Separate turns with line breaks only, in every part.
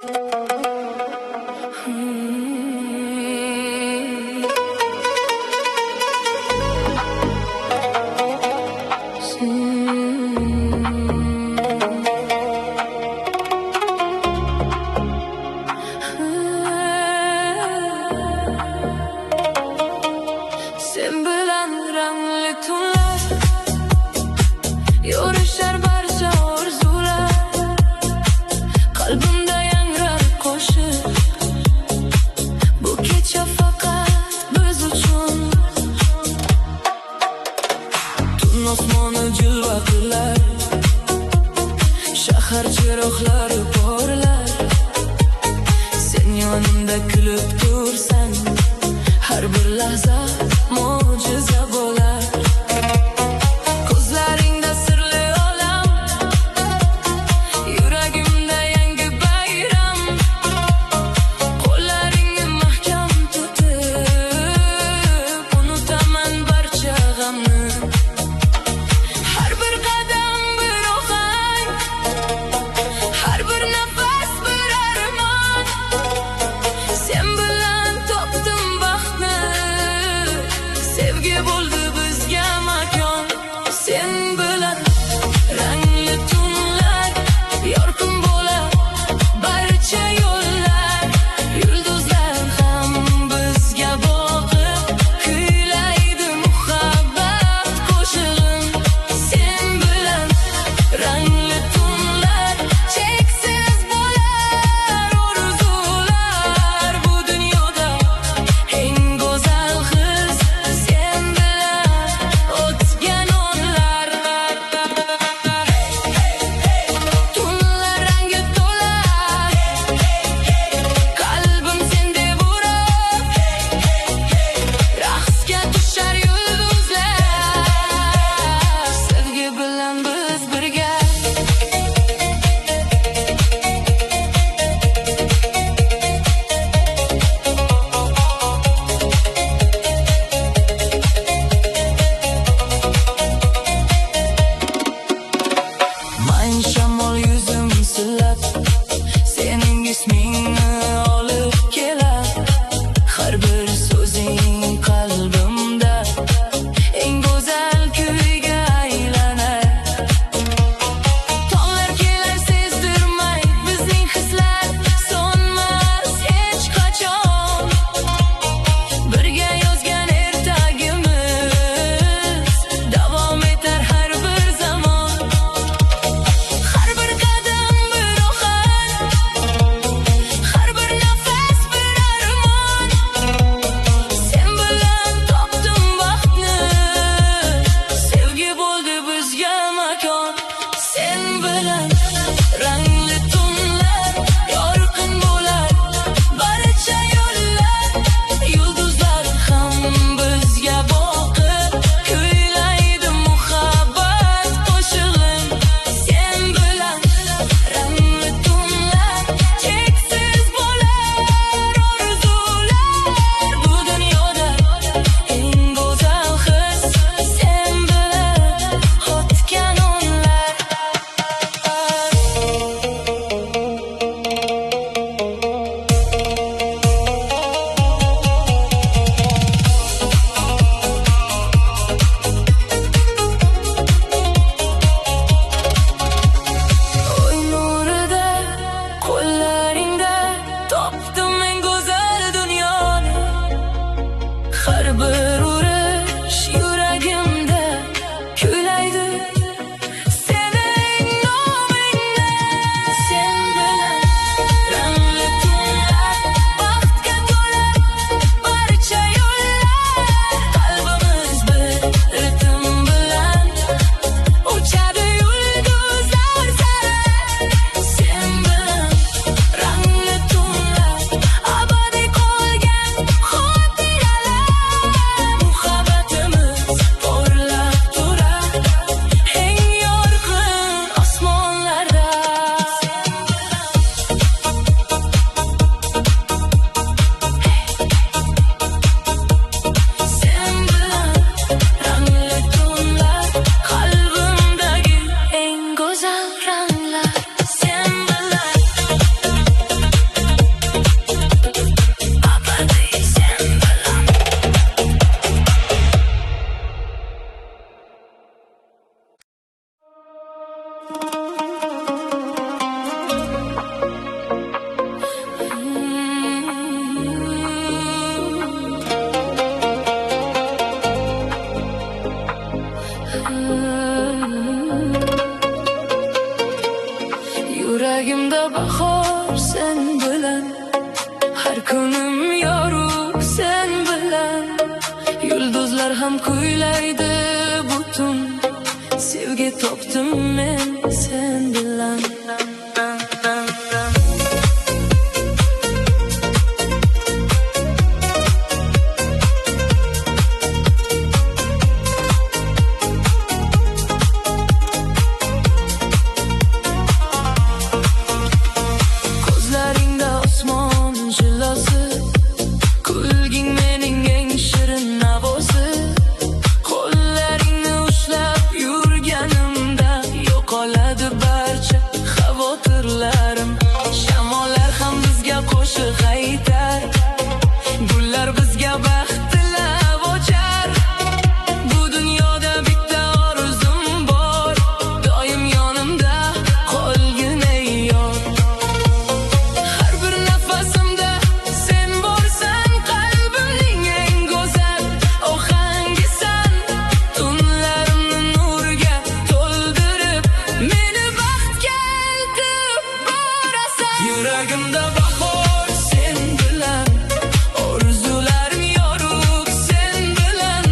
Sen bilan rangli tunlar, yorishar barcha orzular, qalbimda yangrar qo'shiq. Bu kecha faqat biz uchun. Tun osmoni jilva qilar, shahar chiroqlari porlar. Sen yonimda kulib tursan, har bir lahza mo'jiza bo'lar. Ko'zlaringda sirli olam, yuragimda yangi bayram. Qo'llaringni mahkam tutib, unutaman barcha g'amni. Har bir qadam bir ohang, har bir nafas bir armon. Sen bilan topdim baxtni, sevgi bo'ldi Yuragimda bahor sen bilan, har kunim yorug' sen bilan. Yulduzlar ham kuylaydi butun, sevgi topdim men sen bilan. Ko'zlaringda osmon jilosi, kulging mening eng shirin navosi. Qo'llaringni ushlab yurganimda yo'qoladi barcha xavotirlarim. Shamollar ham bizga qo'shiq aytar, gullar bizga baxt tilab ochar. Bu dunyoda bitta orzum bor, doim yonimda qolgin ey yor. Har bir nafasimda sen borsan, qalbimning eng go'zal ohangisan. Tunlarimni nurga to'ldirib, meni baxtga eltib borasan. Yuragimda bahor sen bilan, orzularim yorug' sen bilan.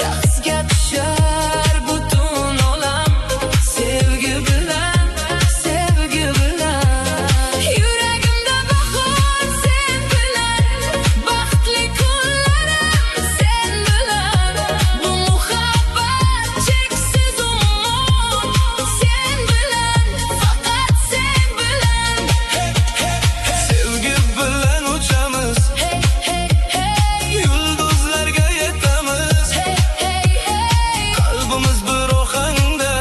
Raqsga tushar butun olam, sevgi bilan, sevgi bilan. Yuragimda bahor sen bilan, baxtli kunlarim sen bilan. Bu muhabbat cheksiz umr sen bilan, faqat sen bilan. Sevgi bilan uchamiz, yulduzlarga yetamiz. Qalbimiz bir ohangda,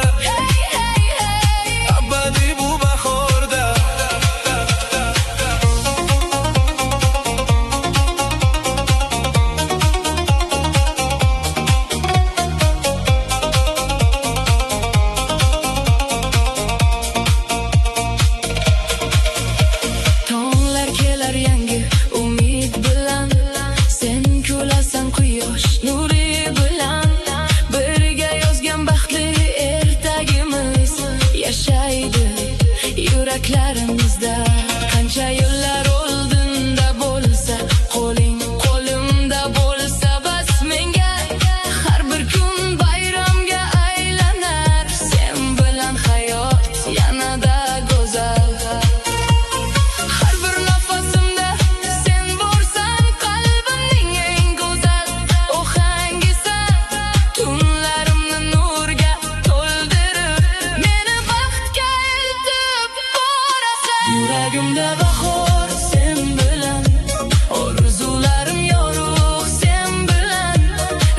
abadiy bu bahorda. Tonglar kelar yangi umid bilan, sen kulasan quyosh nuri bilan. Birga yozgan baxtli ertagimiz yashaydi yuraklarimizda. Qancha yo'llar oldinda bo'lsa, qo'ling qo'limda bo'lsa bas menga. Har bir kun bayramga aylanar, sen bilan hayot yanada go'zal. Har bir nafasimda sen borsan, qalbimning eng go'zal ohangisan. Tunlarimni nurga to'ldirib, meni baxtga eltib borasan. Yuragimda bahor sen bilan, orzularim yorug' sen bilan.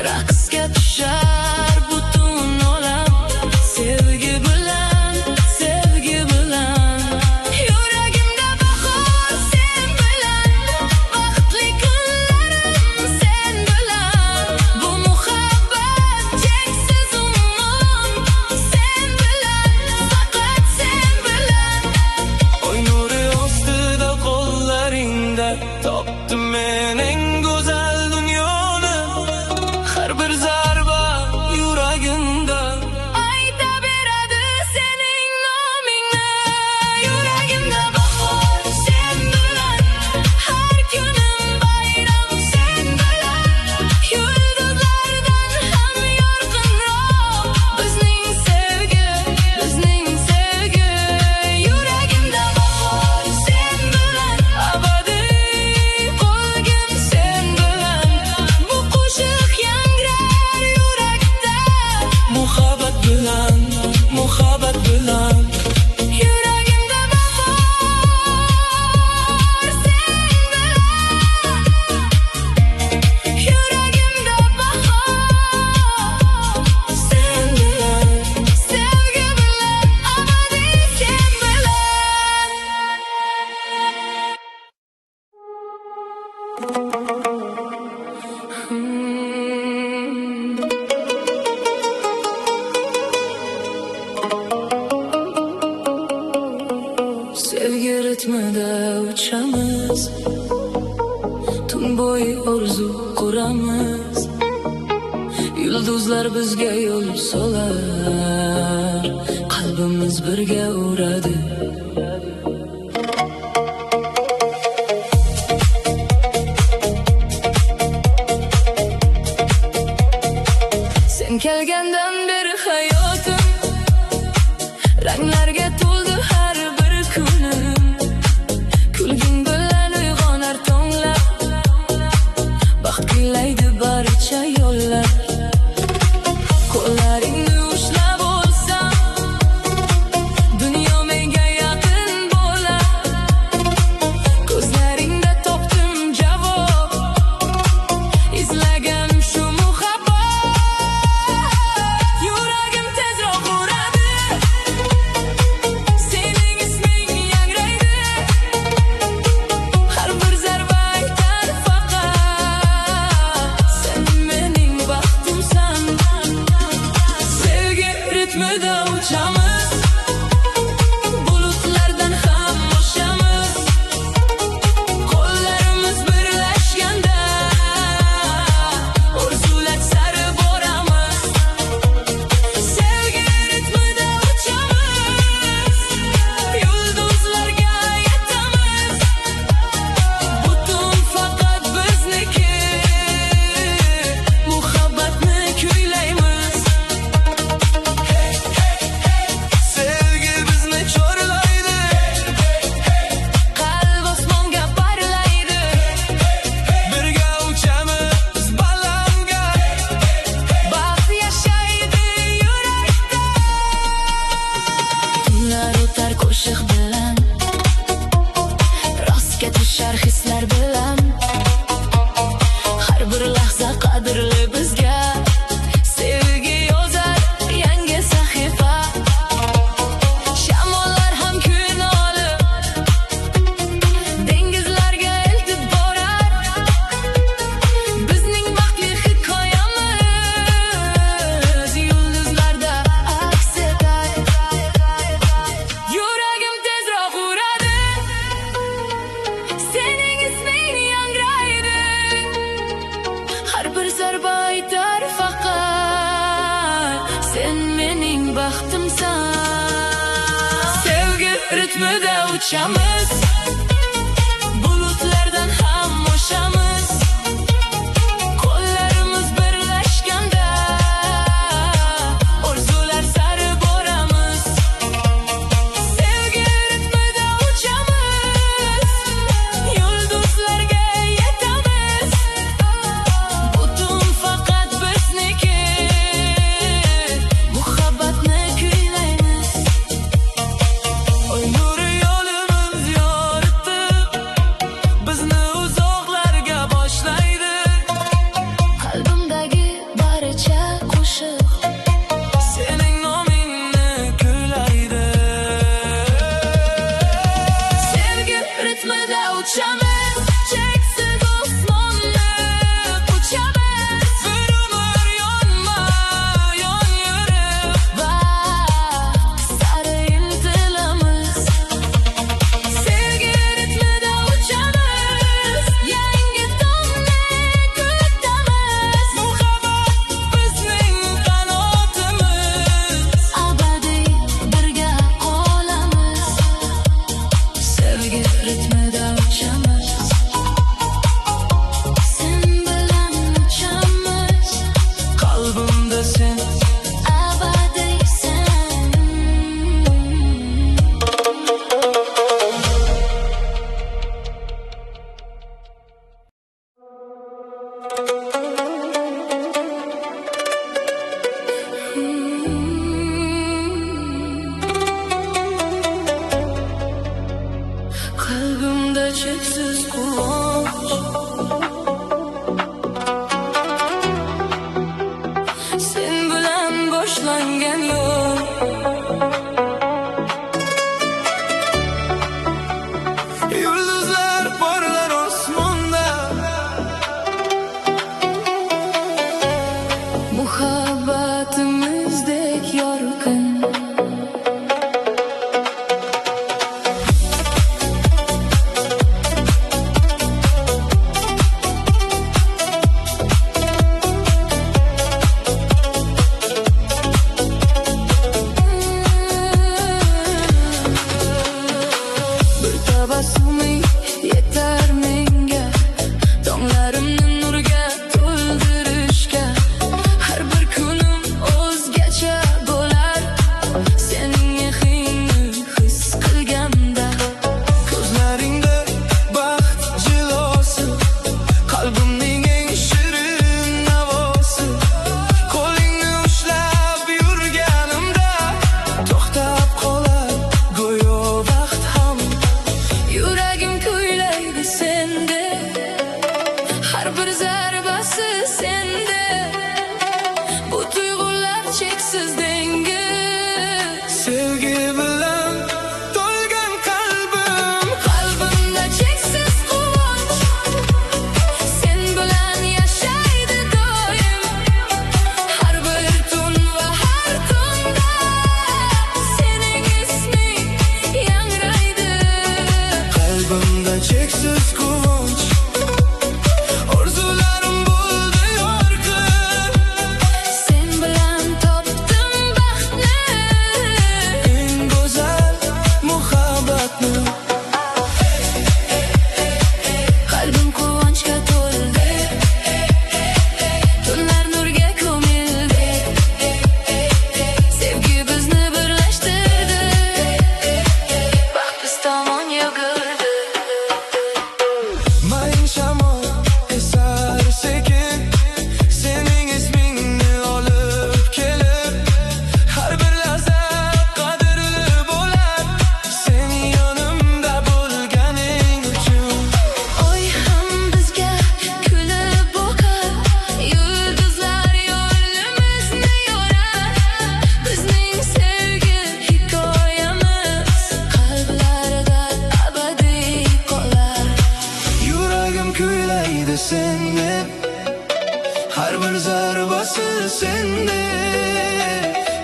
Raqsga tushar butun olam, sevgi bilan, sevgi bilan. Yuragimda bahor sen bilan, baxtli kunlarim sen bilan. Bu muhabbat cheksiz umr sen bilan, faqat sen bilan. Oy nuri ostida qo'llaringda topdim men eng go'zal dunyoni. Har bir zarba yuragimda ayta beradi sening nomingni. Yuragimda bahor sen bilan, har kunim bayram sen bilan. Yulduzlardan ham yorqinroq bizning sevgi, bizning sevgi. Yuragimda bahor sen bilan, abadiy qolgin sen bilan. Bu qo'shiq yangrar yurakda, muhabbat bilan, muhabbat bilan. Yuragimda bahor sen bilan, yuragimda bahor sen bilan, sevgi bilan, abadiy sen bilan. Sevgi ritmida uchamiz, tun bo'yi orzu quramiz. Yulduzlar bizga yo'l solar, qalbimiz qalbimiz birga uradi. Sen kelgandan beri hayotim ranglarga to'ldi har bir kunim. Kulging bilan uyg'onar tonglar, baxt kuylaydi barcha yo'llar. Qo'llaringni ushlab olsam, dunyo menga yaqin bo'lar. Ko'zlaringda topdim javob, izlagan shu muhabbat. Yuragim tezroq uradi, sening isming yangraydi. Har bir zarba aytar faqat, sen mening baxtimsan. Sevgi ritmida uchamiz, bulutlardan ham oshamiz. Qo'llarimiz birlashganda orzular sari boramiz. Sevgi ritmida uchamiz, yulduzlarga yetamiz. Butun faqat bizniki, muhabbatni kuylaymiz. Sevgi bizni chorlaydi, qalb osmonga parlaydi. Birga uchamiz balandga, baxt yashaydi yurakda. Tunlar o'tar qo'shiq bilan, rostga tushar hislar bilan. Har bir lahza qadrli bizga, sevgi yozar yangi sahifa. Shamollar ham kun olib, dengizlarga eltib borar. Bizning baxtli hikoyamiz yulduzlarda aks etar. Yuragim tezroq uradi, sening isming yangraydi. Har bir zarba aytar faqat, sen mening baxtimsan. Sevgi ritmida uchamiz, bulutlardan ham oshamiz. Qo'llarimiz birlashganda orzular sari boramiz. Sevgi ritmida uchamiz, yulduzlarga yetamiz. Butun faqat bizniki, muhabbatni kuylaymiz. Oy nuri yo'limiz yoritib, bizni uzoqlarga boshlaydi. Qalbimdagi barcha qo'shiq sening nomingni kuylaydi. Sevgi ritmida uchamiz, cheksiz osmonni uchamiz. Bir umr yonma-yon yurib, baxt sari intilamiz. Sevgi ritmida uchamiz, yangi tongni kutamiz. Muhabbat bizning qanotimiz, abadiy birga qolamiz. Sevgi ritmida uchamiz, sen bilan uchamiz. Qalbimda sen abadiysan. Qalbimda cheksiz quvonch, sen bilan boshlangan yo'l. Yulduzlar porlar osmonda, muhabbatimizdek yorqin. yugurdi.
Mayin shamol esar sekin, sening ismingni olib kelib, har bir lahzat qadrli bo'lar, sen yonimda bo'lganing uchun.
Oy ham bizga kulib boqar, yulduzlar yo'limizni yo'rar. Bizning sevgi hikoyamiz qalblarda abadiy qolar.
Yuragim kuylaydi seni, har bir zarbasi sende.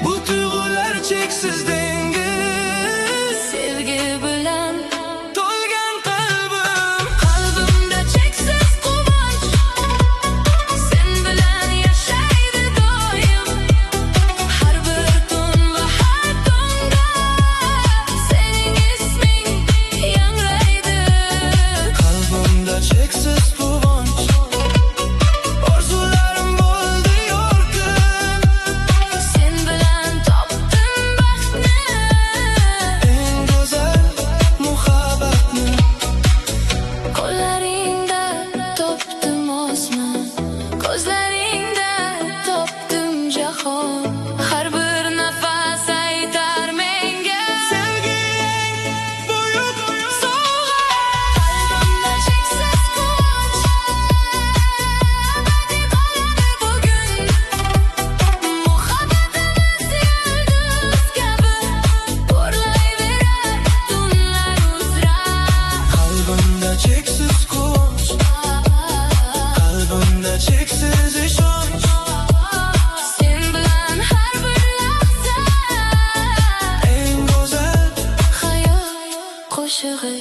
Bu tuyg'ular cheksiz dengiz,
Sevgi bilan
to'lgan qalbim.
qalbimda cheksiz quvonch, sen bilan yashaydi doim. Har bir tun va har tongda sening isming yangraydi.
Qalbimda cheksiz quvonch, orzularim bo'ldi yorqin.
Sen bilan topdim baxtni,
Eng go'zal muhabbatni.
qo'llaringda topdim osmon, ko'zlaringda topdim jahon. Har bir nafas aytar menga
Sevgi buyuk
sovg'a. Qalbimda cheksiz quvonch, abadiy qoladi bugun. Muhabbatimiz yulduz kabi porlayverar tunlar uzra.
qalbimda cheksiz quvonch, qalbimda cheksiz ishonch.
Sen bilan har bir lahza
Eng go'zal
hayot qo'shig'i.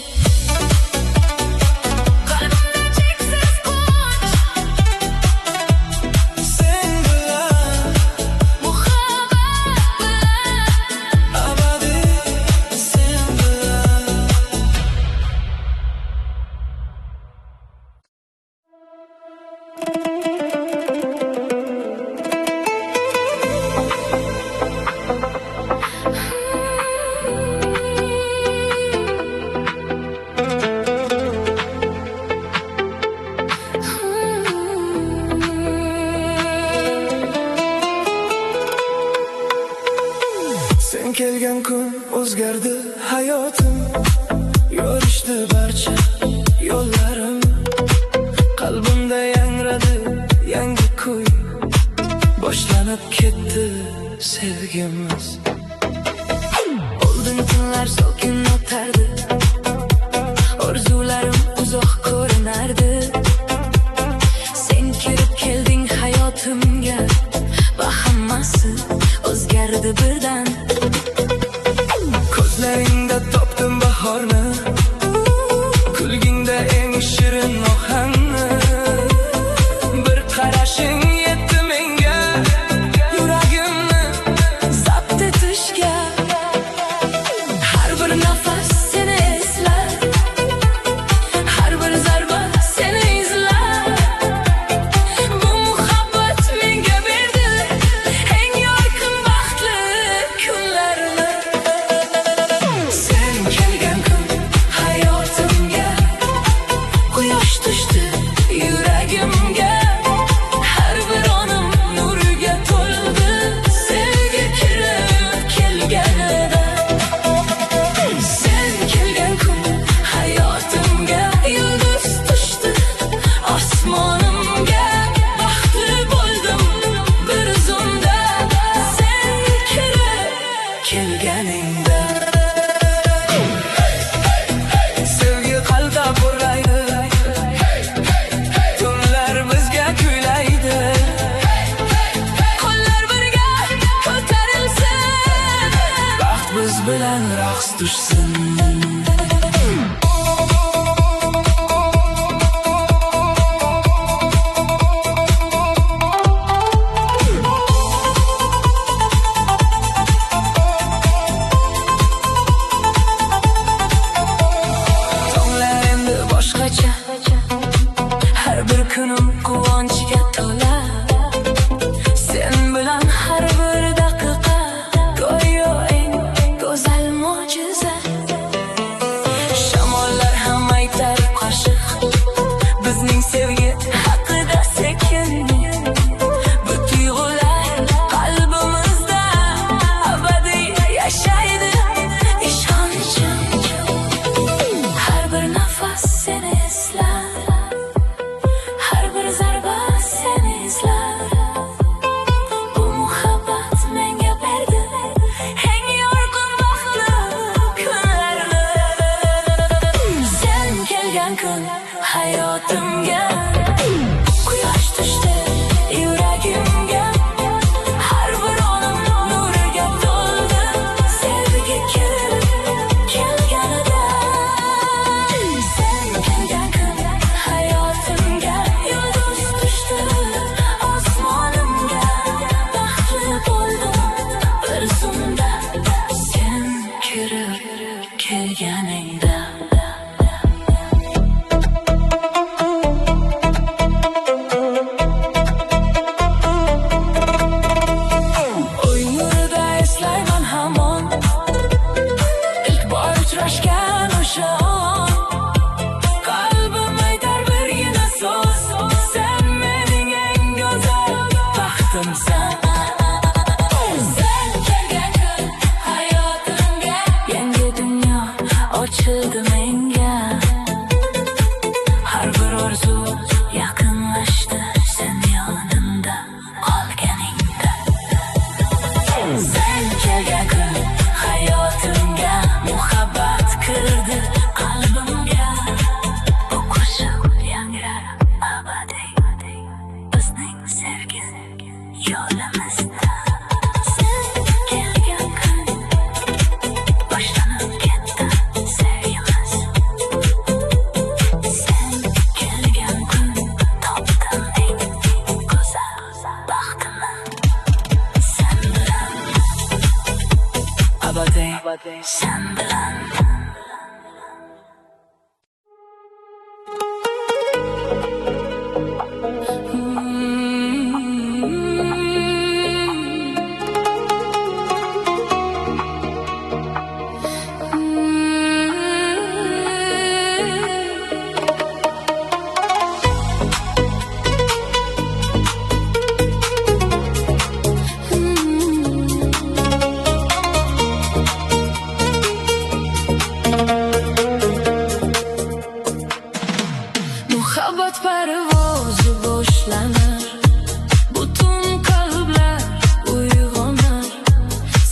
Qalbimda cheksiz quvonch,
sen bilan
muhabbat bilan
abadiy, sen bilan. Sen kelgan kun o'zgardi hayotim, yorishdi barcha yo'llarim. Qalbimda yangradi yangi kuy, boshlanib ketdi sevgimiz.
Oldin tunlar sokin o'tardi, orzularim uzoq ko'rinardi. Sen kirib kelding hayotimga va hammasi o'zgardi birdan.
Ko'zlaringda topdim bahorni, kulgingda eng shirin ohangni. Bir qarashing yetdi menga, yuragimni
Zabt etishga har bir nafas seni eslar, har bir zarba seni izlar. Bu muhabbat menga berdi eng yorqin baxtli kunlarni.
sen kelgan kun
Hayotimga quyosh tushdi yuragimga, har bir onim nuriga to'ldi sevgi kirib kelganida. Sen kelgan kun hayotimga yulduz tushdi osmonimga. Baxtli bo'ldim bir zumda sen kirib kelganingda.
sevgi qalqa buraydi, tunlar bizga kuylaydi.
Qo'llar birga ko'tarilsin,
Baxt biz bilan raqs tushsin. Tonglar endi boshqacha, har bir kunim quvonchga to'la. Sen bilan har bir daqiqa go'yo eng go'zal mo'jiza. oqshom qalbim aytar birgina so'z sen mening eng go'zal baxtimsan sen kelgan kun hayotimga yangi dunyo ochildi menga har bir orzu yaqinlashdi sen yonimda qolganingda sen kelgan kun hayotimga muhabbat kirdi qalbimga bu qo'shiq yangrar abadiy bizning sevgi yo'limizda sen kelgan kun boshlanib ketdi sevgimiz sen kelgan kun topdim eng go'zal baxtimni sen bilan abadiy sen bilan muhabbat parvozi boshlanar butun qalblar uyg'onar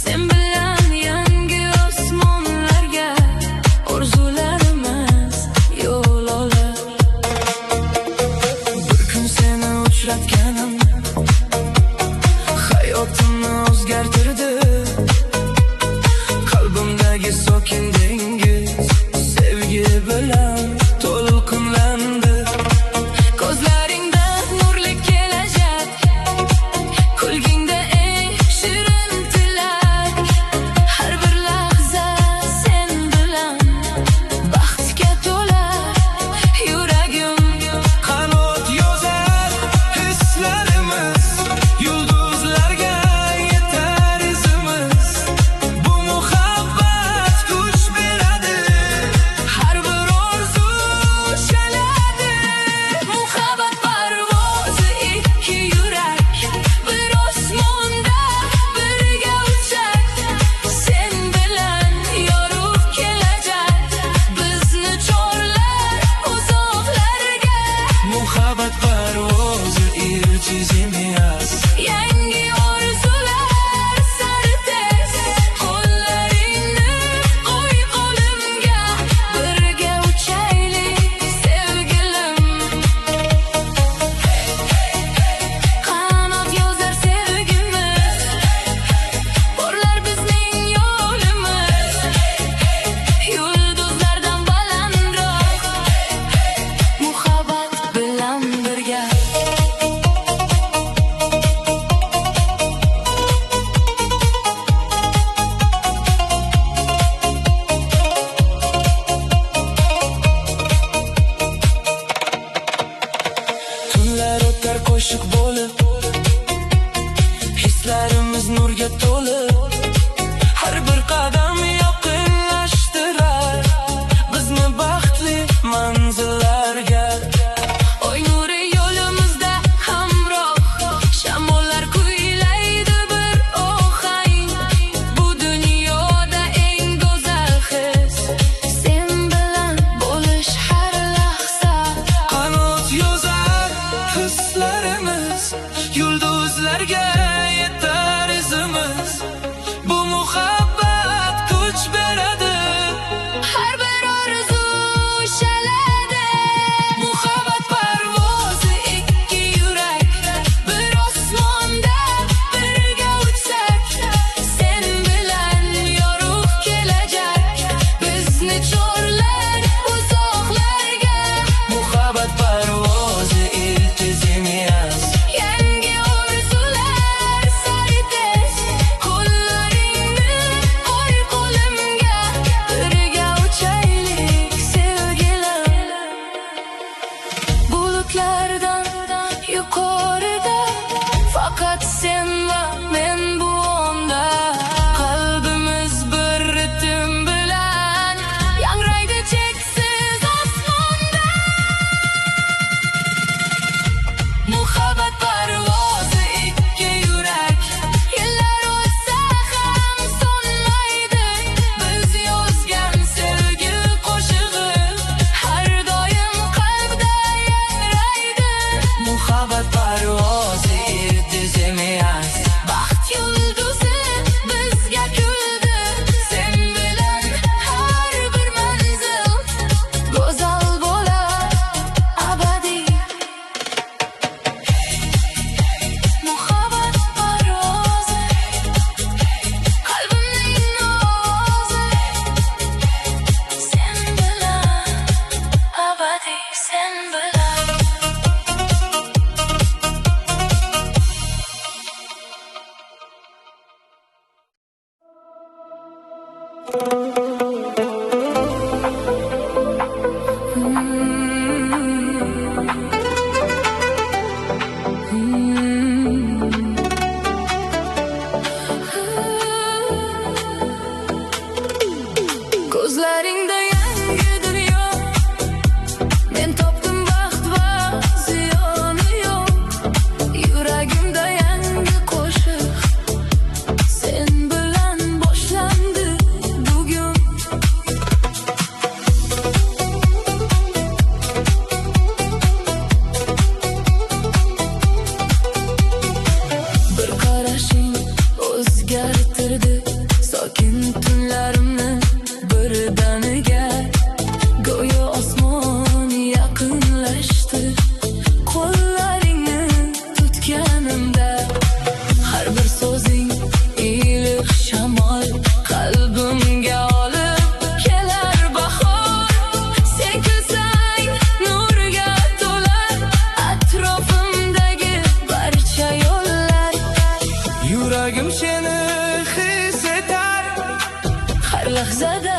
sen bilan yangi osmonlarga orzularimiz yo'l olar bir kun seni uchratganim hayotimni o'zgartirdi qalbimdagi sokin dengiz sevgi bilan to'lqinlandi ko'zlaringda nurli kelajak kulgingda eng shirin tilak har bir lahza sen bilan baxtga to'lar yuragim qanot yozar hislarimiz yulduzlarga yetar izimiz bu muhabbat kuch beradi har bir orzu shaladi muhabbat parvozi ikki yurak bir osmonda birga uchar sen bilan yorug' kelajak bizni chorlar uzoqlarga muhabbat parvozi irchi zimiyas yangi orzular sari tez qo'llaringni qo'y qo'limga birga uchaylik sevgilim qanot yozar sevgimiz porlar bizning yo'limiz yulduzlardan balandroq muhabbat bilan birga tunlar o'tar qo'shiq bo'lib hislarimiz nurga to'lib har bir qadam yaqinlashtirar bizni baxtli manzillarga oy nuri yo'limizda hamroh shamollar kuylaydi bir ohang bu dunyoda eng go'zal his sen bilan bo'lish har lahza qanot yozar hislarimiz yulduzlarga yetar izimiz bu muhabbat kuch beradi har bir orzu shaladi
sen bilan. Ko'zlaringda yangi dunyo, men topdim baxt va ziyoni yo'q. Yuragimda yangi qo'shiq, sen bilan boshlandi bugun. Bir qarashing o'zgartirdi sokin tunlarimni birdaniga. Go'yo osmon yaqinlashdi qo'llaringni tutganimda. Har bir so'zing iliq shamol, qalbimga olib kelar bahor. Sen kulsang nurga to'lar atrofimdagi barcha yo'llar.
Yuragim seni his etar,
Har lahzada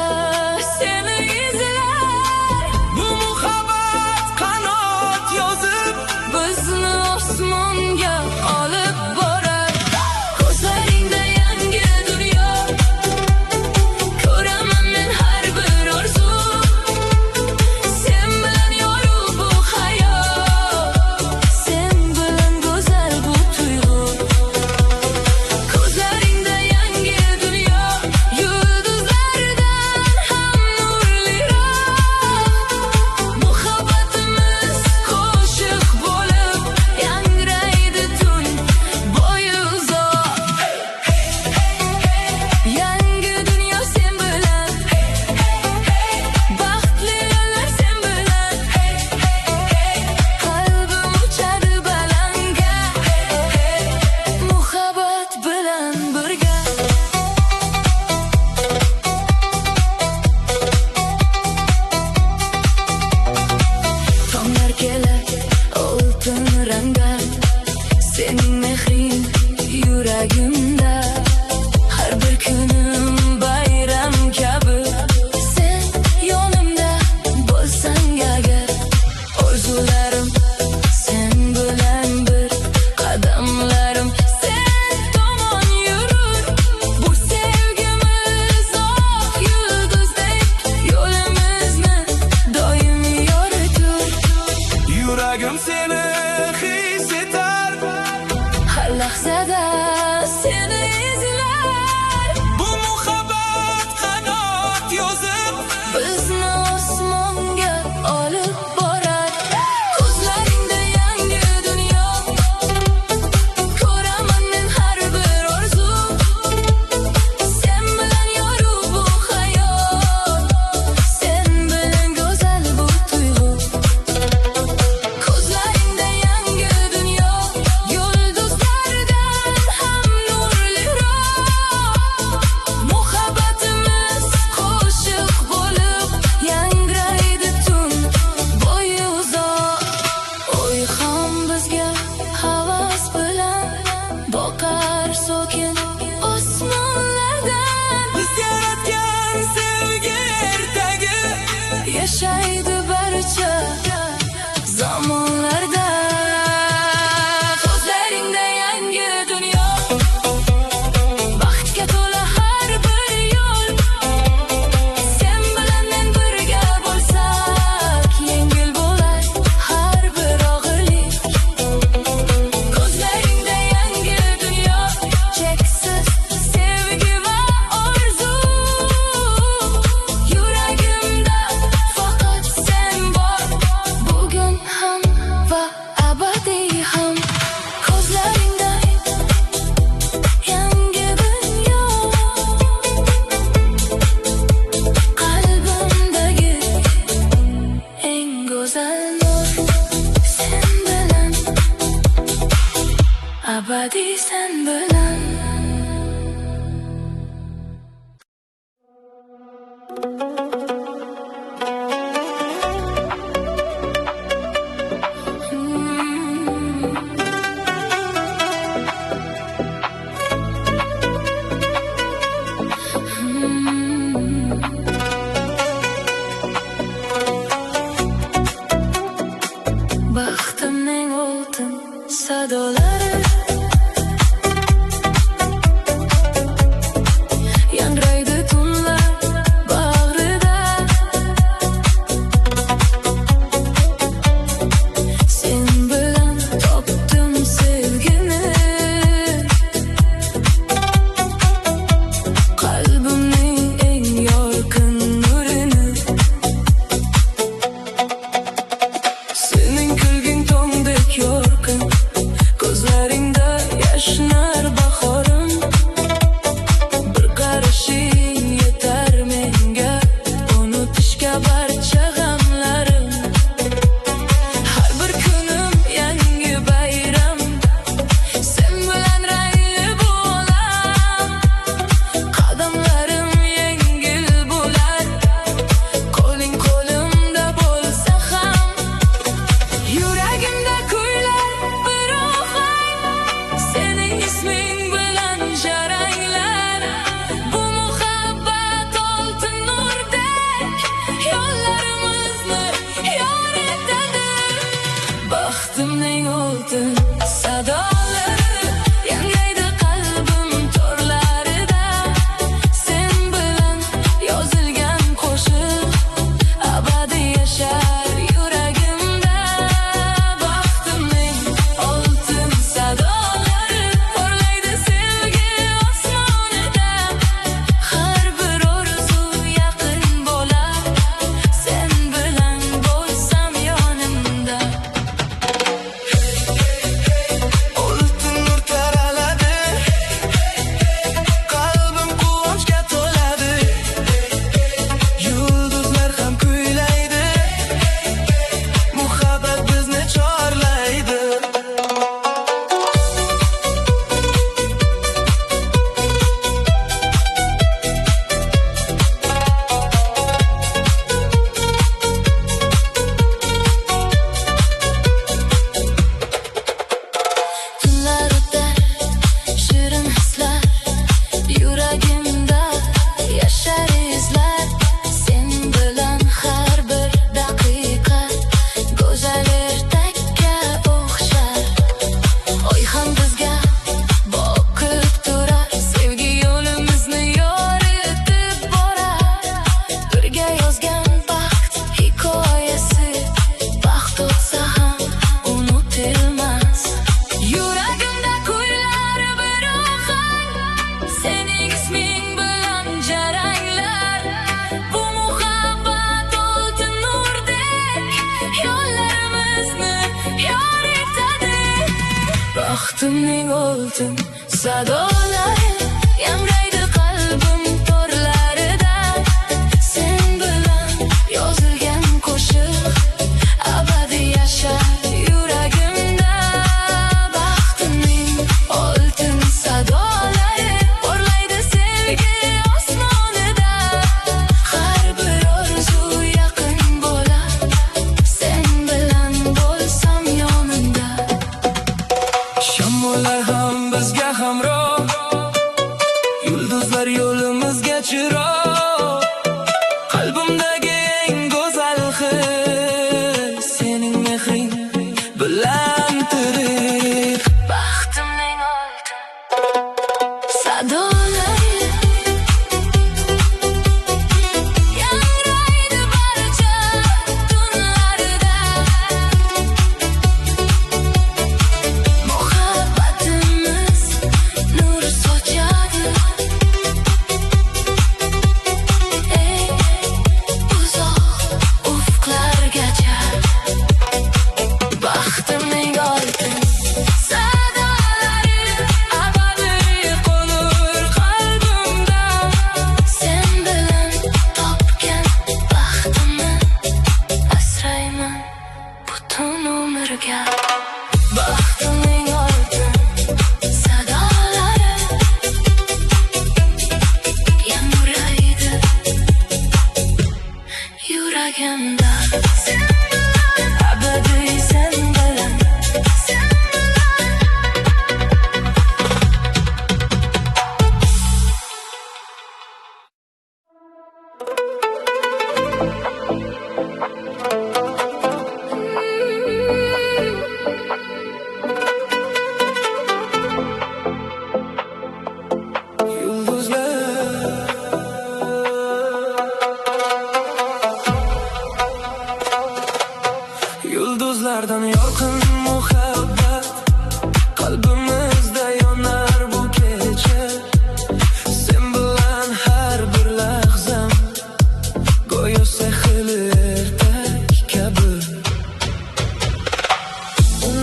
seni izlar.
bu muhabbat qanot yozib,
Bizni osmonga olib borar. Ko'zlaringda yangi dunyo, ko'raman men har bir orzu. Sen bilan yorug' bu hayot, sen bilan go'zal bu tuyg'u. Ko'zlaringda yangi dunyo, yulduzlardan ham nurliroq. Muhabbatimiz qo'shiq bo'lib yangraydi tun bo'yi uzoq. Yangi dunyo sen bilan, baxtli yillar sen bilan. Qalbim uchadi balanga, muhabbat bilan birga. Tonglar kelar oltin rangda, sening mehring yuragimda. Har bir kunim bayram kabi, sen yonimda bo'lsang agar. Orzularim sen bilan bir, qadamlarim sen tomon yurur. Bu sevgimiz oq yulduzdek yo'limizni doim yoritur.
yuragim seni his etar,
Har lahzada seni izlar.
bu muhabbat qanot yozib,
Bizni osmonga olib borar. Ko'zlaringda yangi dunyo, ko'raman men har bir orzu. Sen bilan yorug' bu hayot, sen bilan go'zal bu tuyg'u. Ko'zlaringda yangi dunyo, yulduzlardan ham nurliroq. Muhabbatimiz qo'shiq bo'lib yangraydi tun bo'yi uzoq. O'yxon bizga havas bilan boqar sokin osmonlardan.
biz yaratgan sevgi ertagi,
Yashaydi barcha zamonlarda. Ko'zlaringda yangi dunyo, baxtga to'la har bir yo'l. Sen bilan men birga bo'lsak, yengil bo'lar har bir og'irlik. Ko'zlaringda yangi dunyo, cheksiz sevgi va orzu. Yuragimda faqat sen bor, bugun ham va abadiy ham. Ko'zlaringda yangi dunyo, qalbimdagi eng go'zal nur. Sen bilan, abadiy sen bilan. Baxtimning oltin sadolari yangraydi qalbim torlarida. Sen bilan yozilgan qo'shiq abadiy yashar yuragimda. Baxtimning oltin sadolari porlaydi sevgi osmonida. Har bir orzu yaqin bo'lar, sen bilan bo'lsam yonimda.
Shamollar ham bizga hamroh, yulduzlar yo'limizga chiroq. Qalbimdagi eng go'zal his sening mehring bilan tirik.
Baxtimning oltin sadolari yangraydi barcha tunlarida. Muhabbatimiz nur sochadi ey uzoq ufqlargacha. Baxtimning oltin sadolari abadiy qo'nur qalbimda. Sen bilan topgan baxtimni asrayman butun umrga. Baxtimning oltin sadolari yangraydi yuragimda. Abadiy sen bilan, sen
Yulduzlardan yorqin muhabbat qalbimizda yonar bu kecha. Sen bilan har bir lahzam go'yo sehrli ertak kabi.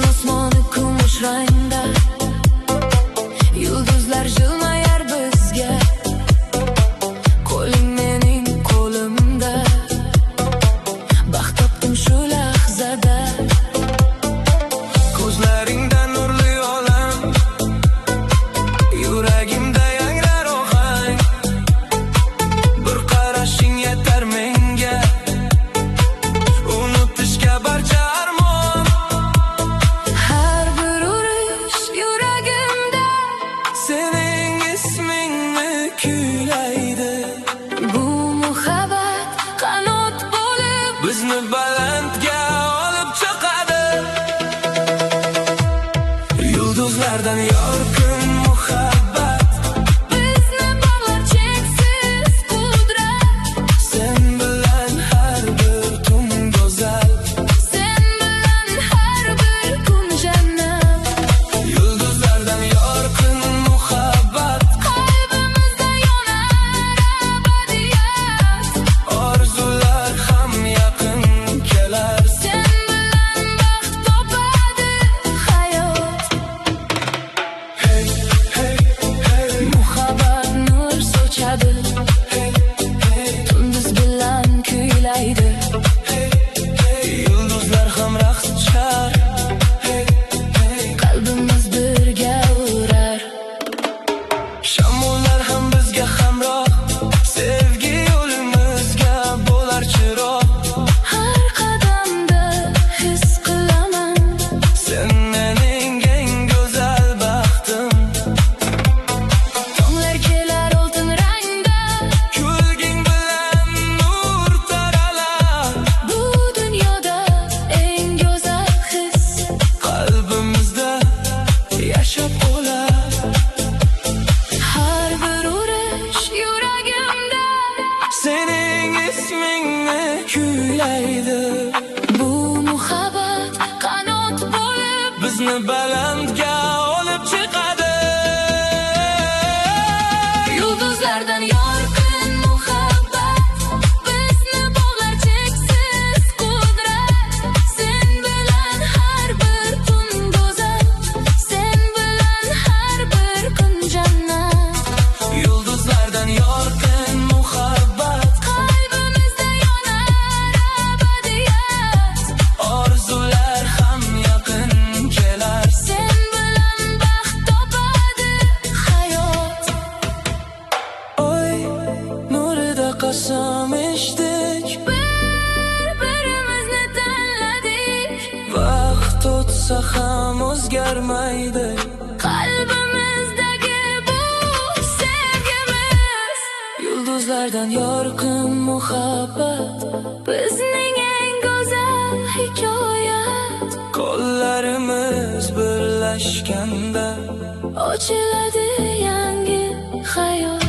osmoni kumush rangda, yulduzlar jilmayar bizga. Qo'ling mening qo'limda, baxt topdim shu lahzada.
Ko'zlaringda nurli olam, yuragimda yangrar ohang. Bir qarashing yetar menga, unutishga barcha armon.
Har bir urish yuragimda
Sening ismingni kuylaydi.
bu muhabbat qanot bo'lib
Bizni balandga olib chiqadi. Yulduzlardan yorqin muhabbat,
bizni bog'lar cheksiz qudrat.
sen bilan har bir tun go'zal.
Sen bilan har bir kun jannat.
Yulduzlardan yorqin muhabbat,
Qalbimizda yonar abadiyat.
orzular ham yaqin kelar.
Sen bilan baxt topadi hayot.
Hey, hey, hey,
Muhabbat nur sochadi,
hey, hey,
tunduz bilan kuylaydi.
hey. Yulduzlar ham raqs tushar. Hey, hey.
Qalbimiz birga urar.
Shamollar ham bizga hamroh, sevgi yo'limizga bo'lar chiroq.
Har qadamda his qilaman,
Sen mening eng go'zal baxtim.
tonglar kelar oltin rangda.
Kulging bilan nur taralar.
Bu dunyoda eng go'zal his
Qalbimizda yashab qolar.
har bir urish yuragimda.
Sening ismingni kuylaydi.
Bu muhabbat qanot bo'lib
Bizni balandga olib chiqadi.
yulduzlardan yorqin muhabbat, bizni bog'lar cheksiz qudrat. Sen bilan har bir tun go'zal, sen bilan
bo'lsa ham o'zgarmaydi.
Qalbimizdagi bu sevgimiz yulduzlardan yorqin muhabbat, bizning eng go'zal hikoyat.
Qo'llarimiz birlashganda
ochiladi yangi hayot.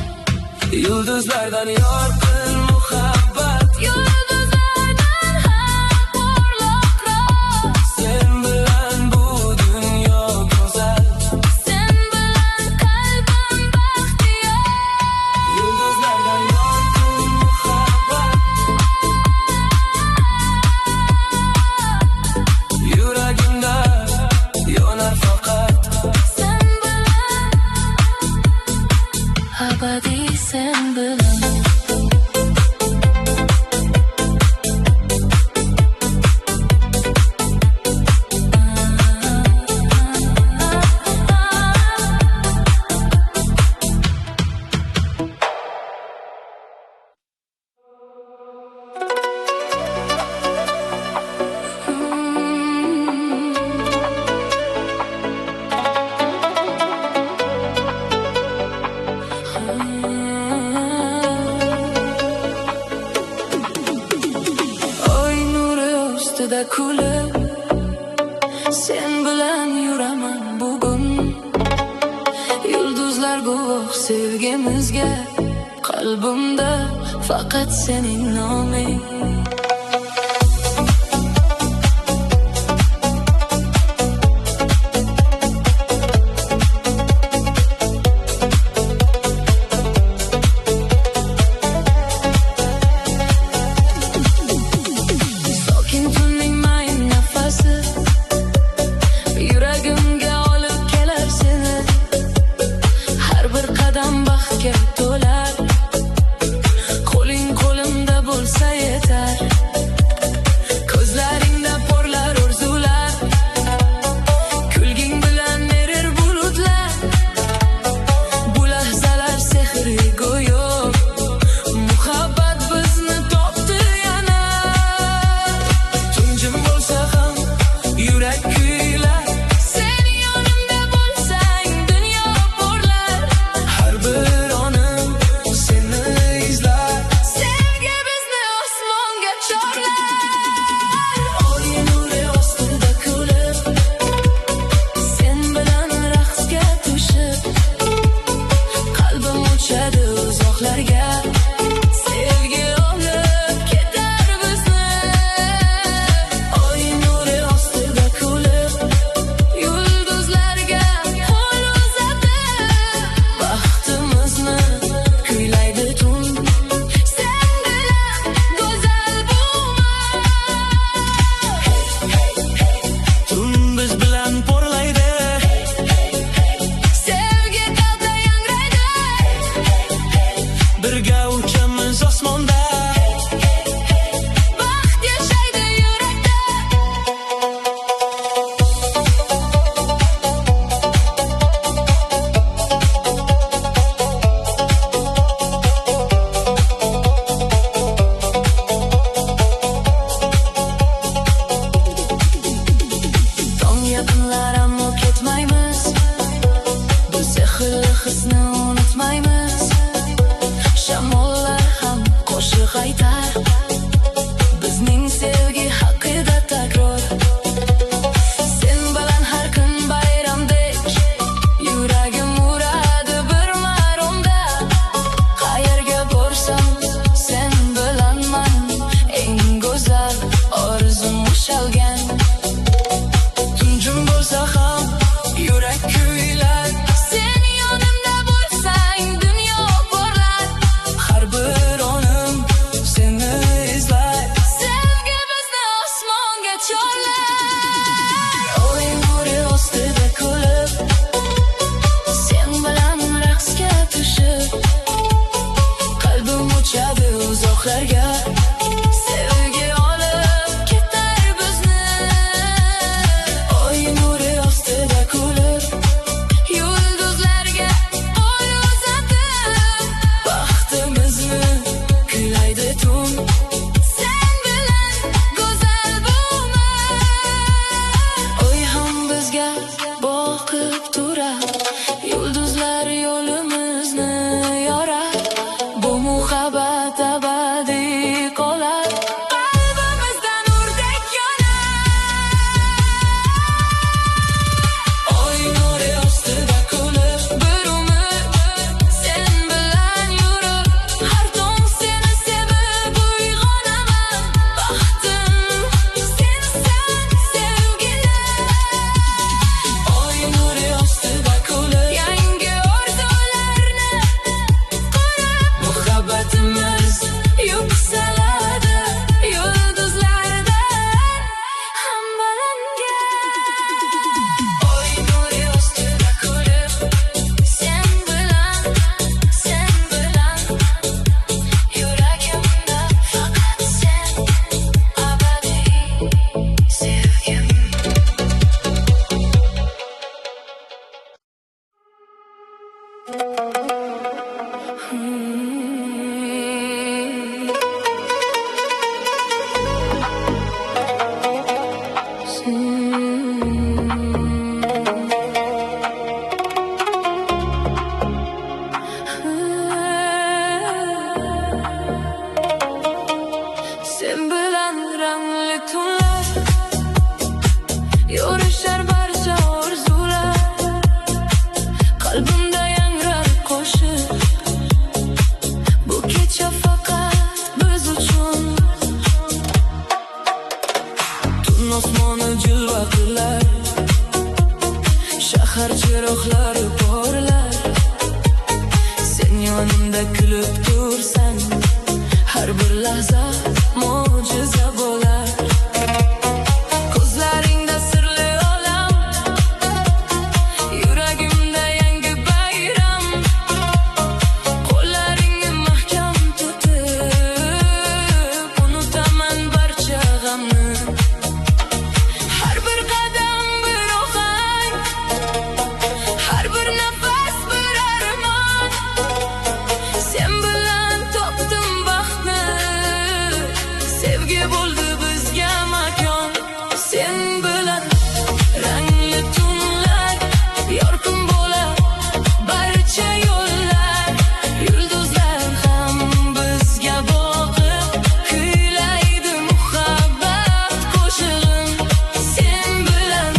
Yulduzlardan yorqin muhabbat,
Yulduzlardan ham porloqroq.
sen bilan bu dunyo go'zal.
Sen bilan qalbim baxtiyor.
Yulduzlardan yorqin muhabbat, yuragimda yonar faqat
Sen bilan abadiy, sen bilan.
oy nuri ostida kulib, sen bilan yuraman bugun. Yulduzlar guvoh sevgimizga, qalbimda faqat sening noming. Sokin tunning mayin nafasi yuragimga olib kelar seni. Har bir qadam baxtga to'lar, qo'ling qo'limda bo'lsa yetar. Ko'zlaringda porlar orzular, kulging bilan erir bulutlar. Bu lahzalar sehri go'yo, muhabbat bizni topdi yana. Tunjim bo'lsa ham yurak kuylar,
Sen yonimda bo'lsang dunyo porlar.
har bir onim seni izlar.
Sevgi bizni osmonga chorlar.
Oy nuri ostida kulib,
Sen bilan raqsga tushib, qalbim uchadi uzoqlarga. Sevgi olib ketar bizni.
oy nuri ostida kulib,
Yulduzlarga qo'l uzatib,
baxtimizni kuylaydi tun.
sen bilan go'zal bunman.
Tun biz bilan porlaydi,
Sevgi qalbda yangraydi.
birga uchamiz osmonda.
Baxt yashaydi yurakda. Tong yaqinlar ammo ketmaymiz, bu sehrli hisni unutmaymiz. Shamollar ham qo'shiq aytar, bizning sevgi haqida takror. Sen bilan har kun bayramdek, yuragim uradi bir maromda. Qayerga borsam sen bilanman, eng go'zal orzum ushalgan.
Tunjim bo'lsa ham yurak kuylar,
Sen yonimda bo'lsang dunyo porlar.
har bir onim seni izlar.
Sevgi bizni osmonga chorlar.
Oy nuri ostida kulib,
Sen bilan raqsga tushib,
qalbim uchadi uzoqlarga.
sevgi olib ketar bizni.
Tun osmoni jilva qilar, shahar chiroqlari porlar. Sen yonimda kulib tursan, har bir lahza mo'jiza bo'lar. Ko'zlaringda sirli olam, yuragimda yangi bayram. Qo'llaringni mahkam tutib, unutaman barcha g'amni. Har bir qadam bir ohang, har bir nafas bir armon. Sen bilan topdim baxtni, sevgi bo'ldi bizga makon. Sen bilan rangli tunlar, yorqin bo'lar barcha yo'llar. Yulduzlar ham bizga boqib kuylaydi muhabbat qo'shig'in. Sen bilan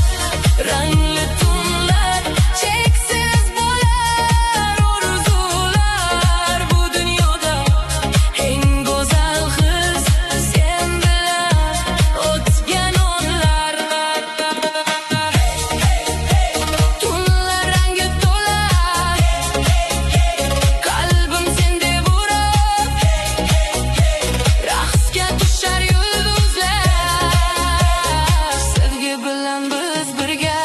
rangli tunlar, cheksiz bo'lar orzular. Bu dunyoda eng go'zal his sen bilan o'tgan onlar. Tunlar rangi to'lar, qalbim sendek urib, raqsga tushar yulduzlar. Sevgi bilan biz birga.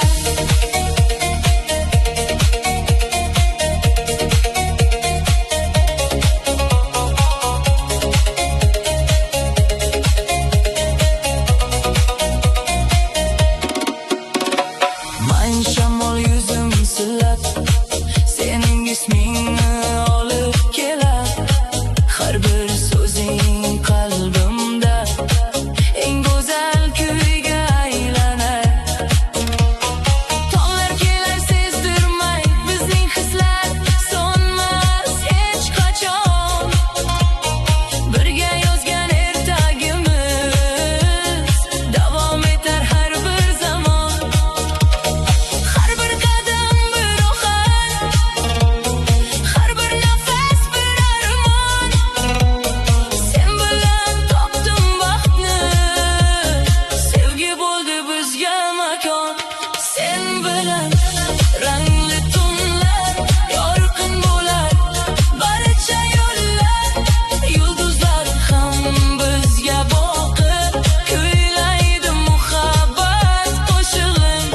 Mayin shamol yuzim silab, sening ismingni olib kelar. Har bir so'zing qalbimda eng go'zal kuyga aylanar. Tonglar kelar sezdirmay, bizning hislar so'nmas hech qachon. Birga yozgan ertagimiz davom etar har bir zamon. Har bir qadam bir ohang, har bir nafas bir armon. Sen bilan topdim baxtni, sevgi bo'ldi bizga makon. Sen bilan rangli tunlar, yorqin bo'lar barcha yo'llar. Yulduzlar ham bizga boqib kuylaydi muhabbat qo'shig'in.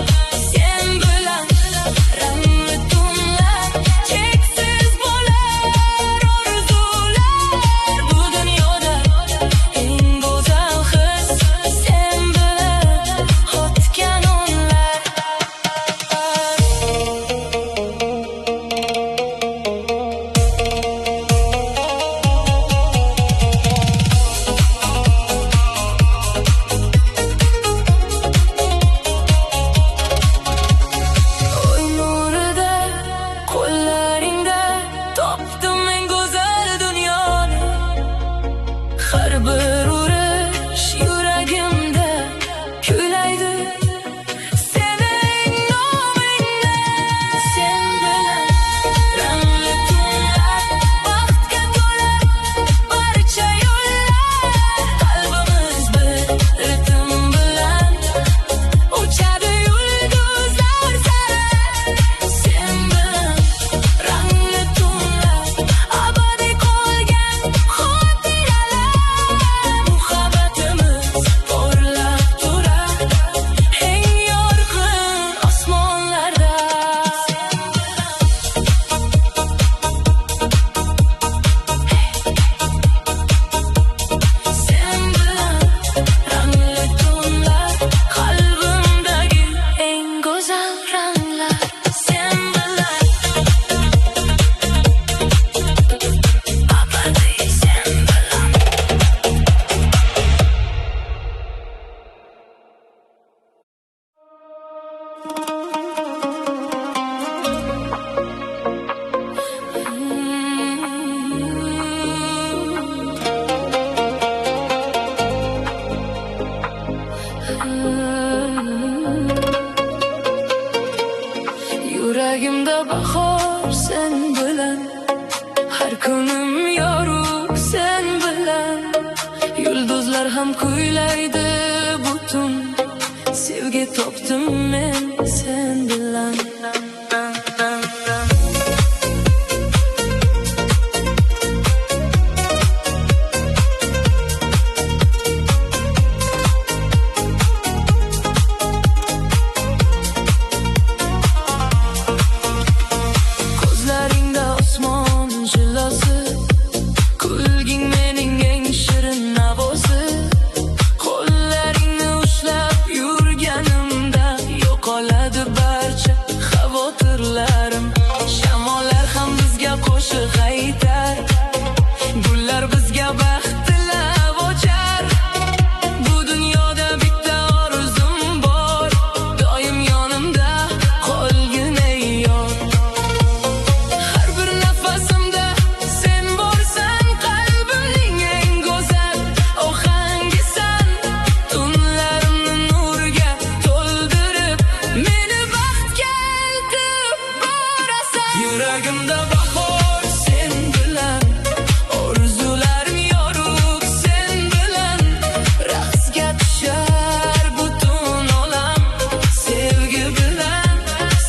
Sen bilan rangli tunlar, cheksiz bo'lar orzular. Bu dunyoda eng go'zal his sen bilan o'tgan onlar. Oy nurida, qo'llaringda topdim eng go'zal dunyoni. Har bir urish yuragimda kuylaydi sening nomingni. Sen bilan rangli tunlar, baxtga to'la barcha yo'llar. Qalbimiz bir ritm bilan uchadi yulduzlar sari. Sen bilan rangli tunlar, abadiy qolgan xotiralar. Muhabbatimiz porlab turar eng yorqin osmonlarda. Sen bilan rangli tunlar, qalbimdagi eng go'zal ranglar. Sen bilan abadiy, sen bilan. Yuragimda bahor sen bilan, har kunim yorug' sen bilan. Yulduzlar ham kuylaydi butun
sevgi topdim men sen bilan. Ko'zlaringda osmon jilosi, kulging mening eng shirin navosi. Qo'llaringni ushlab yurganimda yo'qoladi barcha xavotirlarim. Shamollar ham bizga qo'shiq aytar, gullar bizga baxt tilab ochar. Bu dunyoda bitta orzum bor, doim yonimda qolgin ey yor. Har bir nafasimda sen borsan, qalbimning eng go'zal ohangisan. Tunlarimni nurga to'ldirib, meni baxtga eltib borasan. Yuragimda bahor sen bilan, orzularim yorug' sen bilan. Raqsga tushar butun olam, sevgi bilan,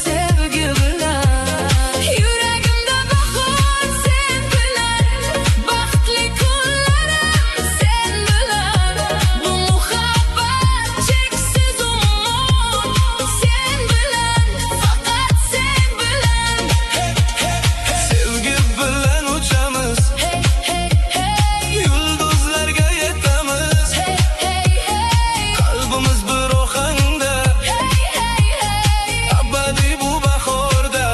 sevgi bilan. Yuragimda bahor sen bilan, baxtli kunlarim sen bilan. Bu muhabbat cheksiz umr sen bilan, faqat sen bilan.
Sevgi bilan uchamiz,
Hey hey hey,
yulduzlarga yetamiz.
hey hey hey,
Qalbimiz bir ohangda,
hey hey hey.
abadiy bu bahorda.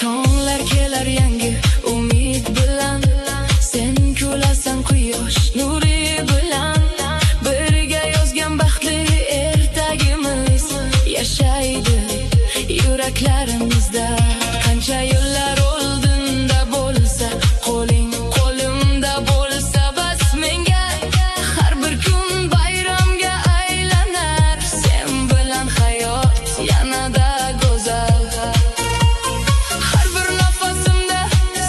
Tonglar kelar yangi umid bilan, sen kulasan quyosh nuri bilan. Birga yozgan baxtli ertagimiz yashaydi yuraklarimizda. Qancha yo'llar oldinda bo'lsa, qo'ling qo'limda bo'lsa bas menga. Har bir kun bayramga aylanar, sen bilan hayot yanada go'zal. Har bir nafasimda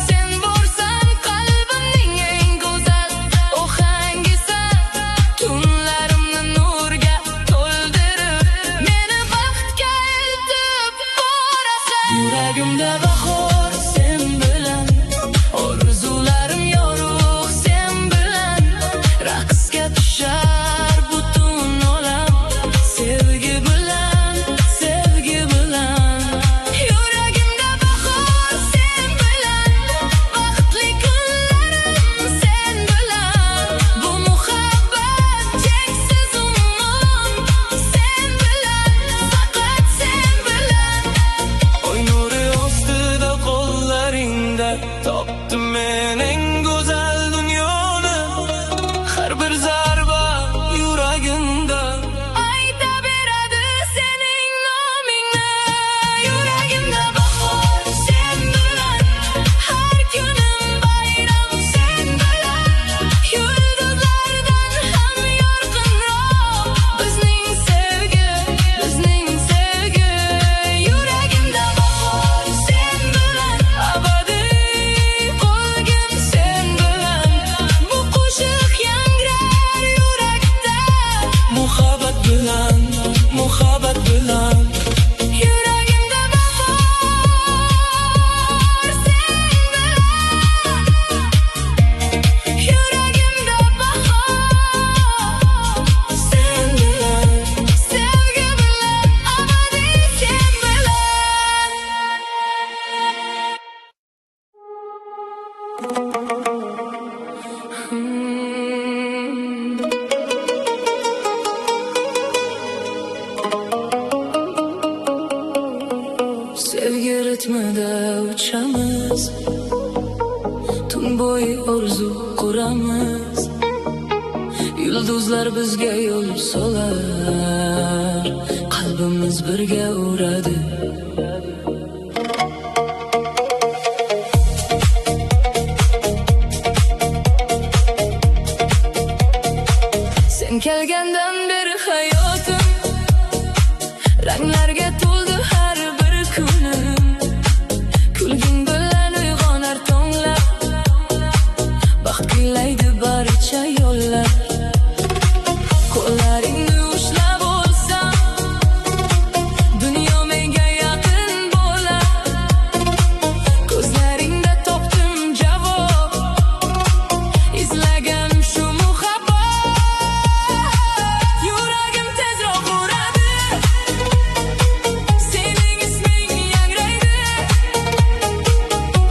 sen borsan, qalbimning eng go'zal ohangisan. Tunlarimni nurga to'ldirib, meni baxtga eltib borasan. Yuragimda bahor sen bilan, orzularim yorug' sen bilan. Raqsga tushar butun olam, sevgi bilan, sevgi bilan. Yuragimda bahor sen bilan, baxtli kunlarim sen bilan. Bu muhabbat cheksiz umr sen bilan, faqat sen bilan.
Oy nuri ostida qo'llaringda topdim men eng go'zal dunyoni. Har bir zarba yuragimda
Ayta beradi sening nomingni. Yuragimda bahor sen bilan, har kunim bayram sen bilan. Yulduzlardan ham yorqinroq bizning sevgi, bizning sevgi. Yuragimda bahor sen bilan, abadiy qolgin sen bilan. Bu qo'shiq yangrar yurakda,
muhabbat bilan, muhabbat bilan.
yuragimda bahor sen bilan. Yuragimda bahor sen bilan, sevgi bilan, abadiy sen bilan. Sevgi ritmida uchamiz, tun bo'yi orzu quramiz. Yulduzlar bizga yo'l solar, qalbimiz birga uradi. Sen kelgandan beri hayotim Ranglarga to'ldi har bir kunim, kulging bilan uyg'onar tonglab, baxt kuylaydi barcha yo'llar. Qo'llaringni ushlab olsam, dunyo menga yaqin bo'lar. Ko'zlaringda topdim javob, izlagan shu muhabbat. Yuragim tezroq uradi, sening isming yangraydi.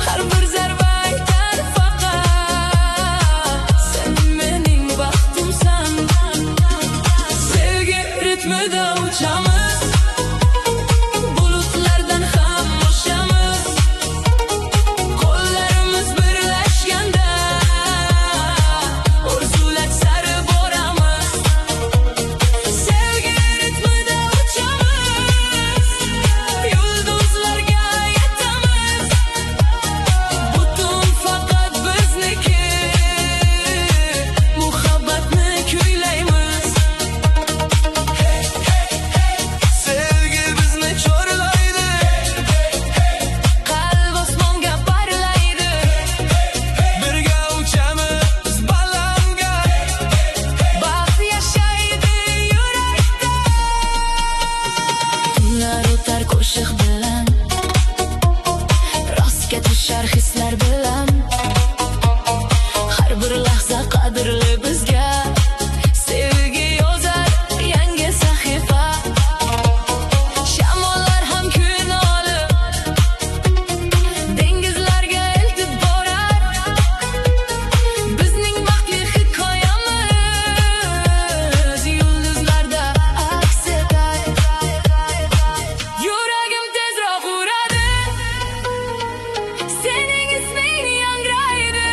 Har bir zarba aytar faqat, sen mening baxtimsan. Sevgi ritmida uchamiz, bulutlardan ham oshamiz. Qo'llarimiz birlashganda orzular sari boramiz. Sevgi ritmida uchamiz, yulduzlarga yetamiz. Butun faqat bizniki, muhabbatni kuylaymiz. Sevgi bizni chorlaydi, qalb osmonga parlaydi. Birga uchamiz balandga, baxt yashaydi yurakda. Tunlar o'tar qo'shiq bilan, rostga tushar hislar bilan. Har bir lahza qadrli bizga, sevgi yozar yangi sahifa. Shamollar ham kun olib, dengizlarga eltib borar. Bizning baxtli hikoyamiz yulduzlarda aks etar. Yuragim tezroq uradi, sening isming yangraydi.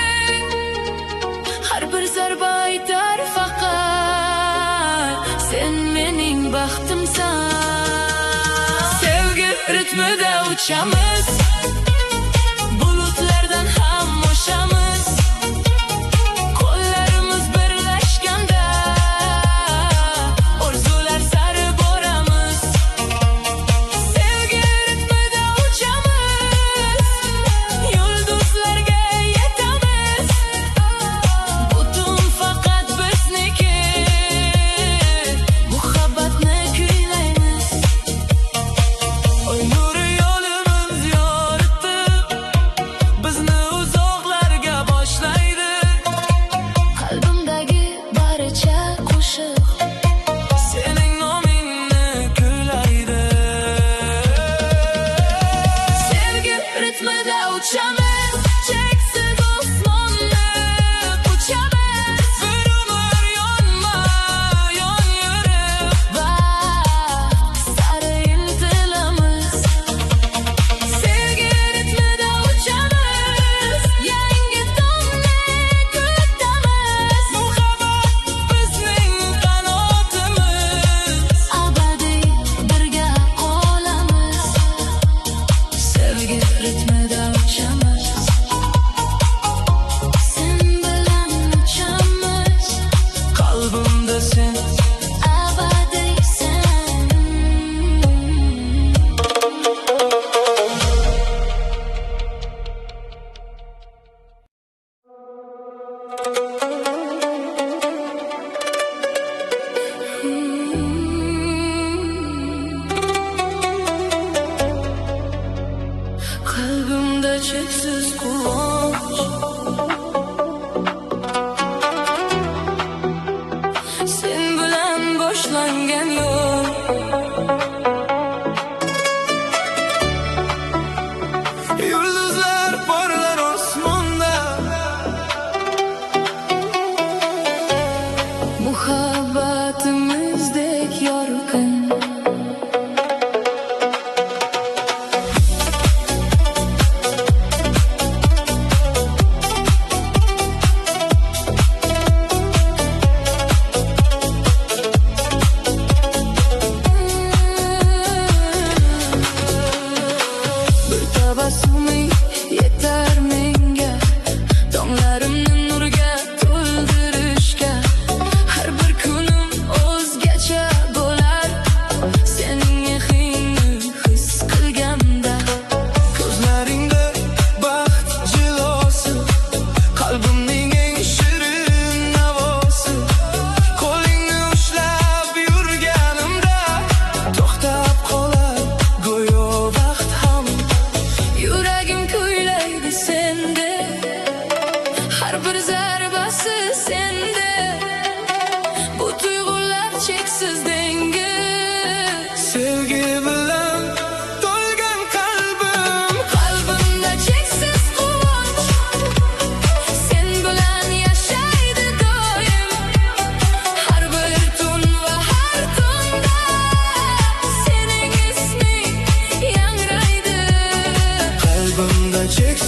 Har bir zarba aytar faqat, sen mening baxtimsan. Sevgi ritmida uchamiz, bulutlardan ham oshamiz. Qo'llarimiz birlashganda orzular sari boramiz. Sevgi ritmida uchamiz, yulduzlarga yetamiz. Butun faqat bizniki, muhabbatni kuylaymiz. Nur yo'limiz yoritib, bizni uzoqlarga boshlaydi. Qalbimdagi barcha qo'shiq sening nomingni kuylaydi. Sevgi ritmida uchamiz, cheksiz osmonni uchamiz. Bir umr yonma-yon yurib, baxt sari intilamiz. Sevgi ritmida uchamiz, yangi tongni kutamiz. Muhabbat bizning qanotimiz, abadiy birga qolamiz. Sevgi ritmida uchamiz, sen bilan uchamiz. Qalbimda sen, abadiysan. Qalbimda cheksiz quvonch, sen bilan boshlangan yo'l. Yulduzlar porlar osmonda, muhabbatimizdek yorqin.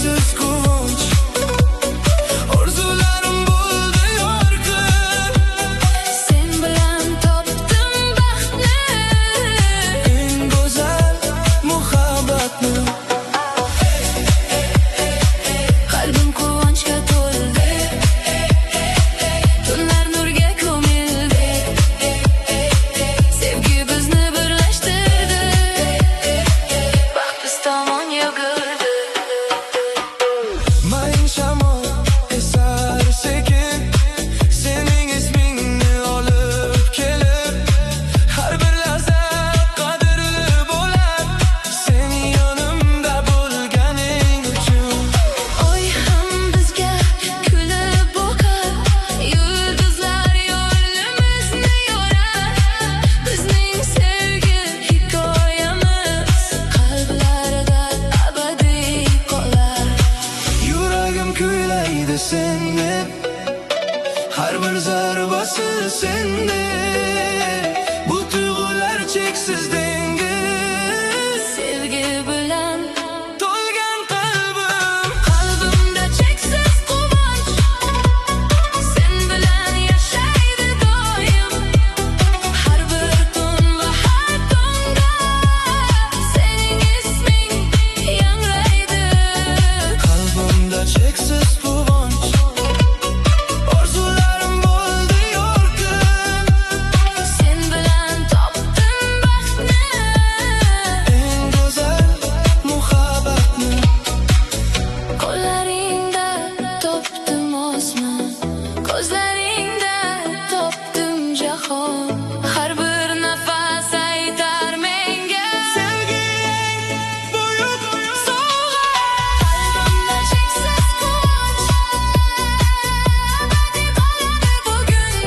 cheksiz quvonch. Orzularim bo'ldi yorqin,
Sen bilan topdim baxtni,
eng go'zal muhabbatni.
qalbim quvonchga to'ldi, tunlar nurga ko'mildi, sevgi bizni birlashtirdi, baxt biz tomon yugurdi.
Mayin shamol esar sekin, sening ismingni olib kelib, har bir lahzat qadrli bo'lar, sen yonimda bo'lganing uchun.
Oy ham bizga kulib boqar, yulduzlar yo'limizni yo'rar, bizning sevgi hikoyamiz qalblarida abadiy qolar.
Yuragim kuylaydi seni, har bir zarbasi seni. Bu tuyg'ular cheksiz dengiz,
Sevgi bilan
to'lgan qalbim.
qalbimda cheksiz quvonch, sen bilan yashaydi doim, har bir tun va har tunda sening isming yangraydi.
Qalbimda cheksiz quvonch, orzularim bo'ldi yorqin,
Sen bilan topdim baxtni,
eng go'zal muhabbatni.
qo'llaringda topdim osmon, ko'zlaringda topdim jahon, har bir nafas aytar menga
Sevgi eng buyuk
sovg'a. Qalbimda cheksiz quvonch, abadiy qoladi bugun,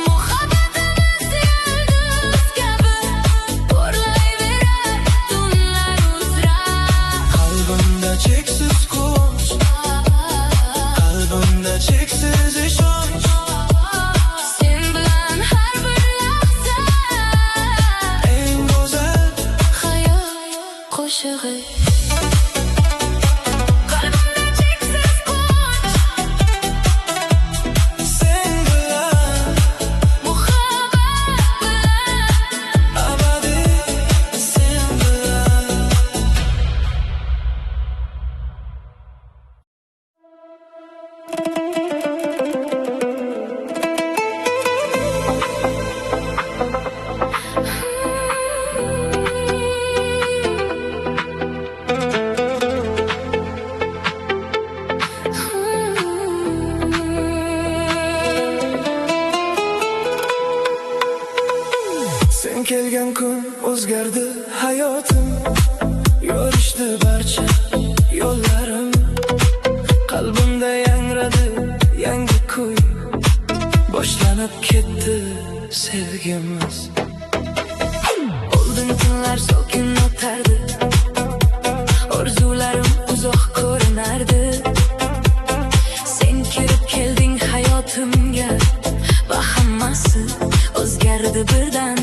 muhabbatimiz yulduz kabi porlayverar tunlar uzra.
qalbimda cheksiz quvonch, qalbimda cheksiz ishonch.
Sen bilan har bir lahza
Eng go'zal
hayot qo'shig'i. Qalbimda cheksiz quvonch,
sen bilan
muhabbat bilan
abadiy, sen bilan. Sen kelgan kun o'zgardi hayotim, yorishdi barcha yo'llarim. Qalbimda yangradi yangi kuy, boshlanib ketdi sevgimiz.
Oldin tunlar sokin o'tardi, orzularim uzoq ko'rinardi. Sen kirib kelding hayotimga va hammasi o'zgardi birdan.